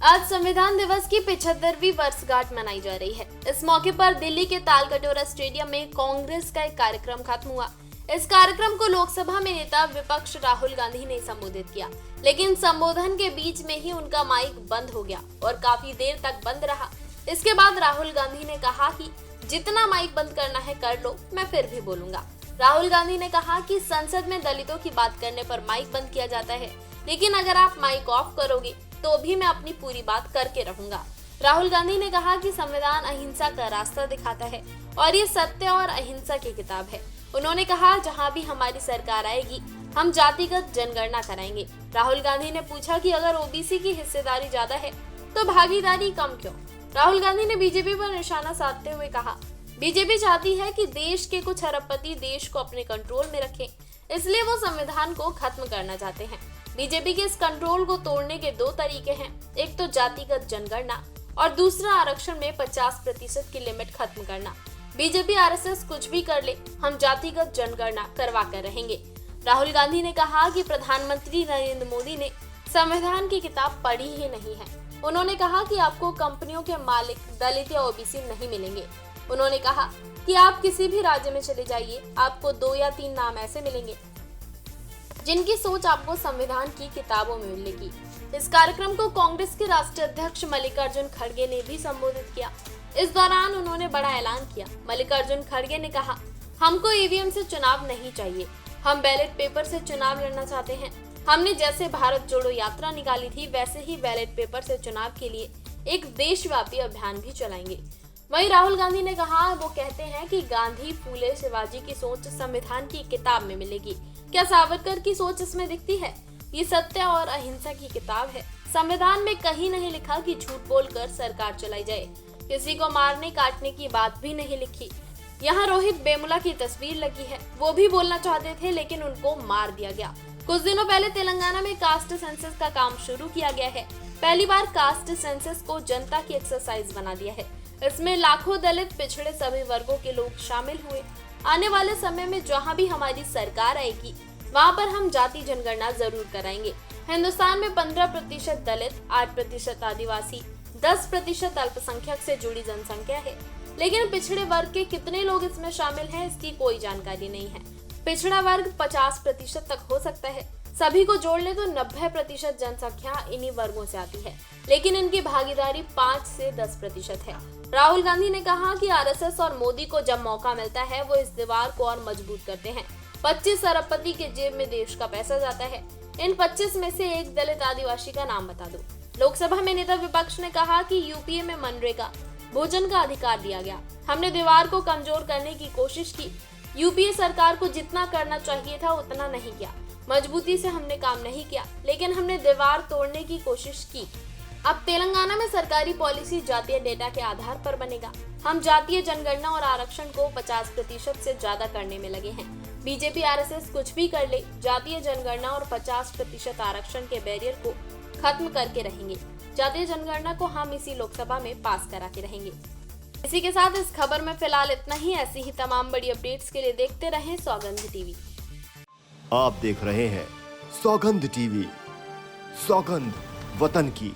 आज संविधान दिवस की 75वीं वर्षगांठ मनाई जा रही है। इस मौके पर दिल्ली के तालकटोरा स्टेडियम में कांग्रेस का एक कार्यक्रम खत्म हुआ। इस कार्यक्रम को लोकसभा में नेता विपक्ष राहुल गांधी ने संबोधित किया, लेकिन संबोधन के बीच में ही उनका माइक बंद हो गया और काफी देर तक बंद रहा। इसके बाद राहुल गांधी ने कहा कि जितना माइक बंद करना है कर लो, मैं फिर भी बोलूंगा। राहुल गांधी ने कहा कि संसद में दलितों की बात करने पर माइक बंद किया जाता है, लेकिन अगर आप माइक ऑफ करोगे तो भी मैं अपनी पूरी बात करके रहूंगा। राहुल गांधी ने कहा कि संविधान अहिंसा का रास्ता दिखाता है और ये सत्य और अहिंसा की किताब है। उन्होंने कहा, जहां भी हमारी सरकार आएगी हम जातिगत जनगणना कराएंगे। राहुल गांधी ने पूछा कि अगर ओबीसी की हिस्सेदारी ज्यादा है तो भागीदारी कम क्यों? राहुल गांधी ने बीजेपी पर निशाना साधते हुए कहा, बीजेपी चाहती है कि देश के कुछ अरबपति देश को अपने कंट्रोल में रखें, इसलिए वो संविधान को खत्म करना चाहते हैं। बीजेपी के इस कंट्रोल को तोड़ने के दो तरीके हैं, एक तो जातिगत जनगणना और दूसरा आरक्षण में 50% की लिमिट खत्म करना। बीजेपी आरएसएस कुछ भी कर ले, हम जातिगत जनगणना करवा कर रहेंगे। राहुल गांधी ने कहा कि प्रधानमंत्री नरेंद्र मोदी ने संविधान की किताब पढ़ी ही नहीं है। उन्होंने कहा कि आपको कंपनियों के मालिक दलित या ओबीसी नहीं मिलेंगे। उन्होंने कहा कि आप किसी भी राज्य में चले जाइए, आपको 2 या 3 नाम ऐसे मिलेंगे जिनकी सोच आपको संविधान की किताबों में मिलेगी। इस कार्यक्रम को कांग्रेस के राष्ट्रीय अध्यक्ष मल्लिकार्जुन खड़गे ने भी संबोधित किया। इस दौरान उन्होंने बड़ा ऐलान किया। मल्लिकार्जुन खड़गे ने कहा, हमको ईवीएम से चुनाव नहीं चाहिए, हम बैलेट पेपर से चुनाव लड़ना चाहते हैं। हमने जैसे भारत जोड़ो यात्रा निकाली थी, वैसे ही बैलेट पेपर से चुनाव के लिए एक देशव्यापी अभियान भी चलाएंगे। वहीं राहुल गांधी ने कहा, वो कहते हैं कि गांधी, फूले, शिवाजी की सोच संविधान की किताब में मिलेगी। क्या सावरकर की सोच इसमें दिखती है? ये सत्य और अहिंसा की किताब है। संविधान में कहीं नहीं लिखा कि झूठ बोलकर सरकार चलाई जाए। किसी को मारने काटने की बात भी नहीं लिखी। यहाँ रोहित वेमुला की तस्वीर लगी है, वो भी बोलना चाहते थे लेकिन उनको मार दिया गया। कुछ दिनों पहले तेलंगाना में कास्ट सेंसस का काम शुरू किया गया है। पहली बार कास्ट सेंसस को जनता की एक्सरसाइज बना दिया है। इसमें लाखों दलित, पिछड़े सभी वर्गों के लोग शामिल हुए। आने वाले समय में जहां भी हमारी सरकार आएगी वहां पर हम जाति जनगणना जरूर कराएंगे। हिंदुस्तान में 15% दलित, 8% आदिवासी, 10% अल्पसंख्यक से जुड़ी जनसंख्या है, लेकिन पिछड़े वर्ग के कितने लोग इसमें शामिल हैं इसकी कोई जानकारी नहीं है। पिछड़ा वर्ग 50% तक हो सकता है। सभी को जोड़ ले तो 90% जनसंख्या इन्हीं वर्गों से आती है, लेकिन इनकी भागीदारी 5 से 10% है। राहुल गांधी ने कहा कि आरएसएस और मोदी को जब मौका मिलता है वो इस दीवार को और मजबूत करते हैं। 25 अरबपति के जेब में देश का पैसा जाता है। इन 25 में से एक दलित आदिवासी का नाम बता दो। लोकसभा में नेता विपक्ष ने कहा कि यूपीए में मनरेगा, भोजन का अधिकार दिया गया। हमने दीवार को कमजोर करने की कोशिश की। यूपीए सरकार को जितना करना चाहिए था उतना नहीं किया। मजबूती से हमने काम नहीं किया, लेकिन हमने दीवार तोड़ने की कोशिश की। अब तेलंगाना में सरकारी पॉलिसी जातीय डेटा के आधार पर बनेगा। हम जातीय जनगणना और आरक्षण को 50% से ज्यादा करने में लगे हैं। बीजेपी आरएसएस कुछ भी कर ले, जातीय जनगणना और 50% आरक्षण के बैरियर को खत्म करके रहेंगे। जातीय जनगणना को हम इसी लोकसभा में पास करा के रहेंगे। इसी के साथ इस खबर में फिलहाल इतना ही। ऐसी ही तमाम बड़ी अपडेट्स के लिए देखते रहें सौगंध टीवी। आप देख रहे हैं सौगंध टीवी। सौगंध वतन की।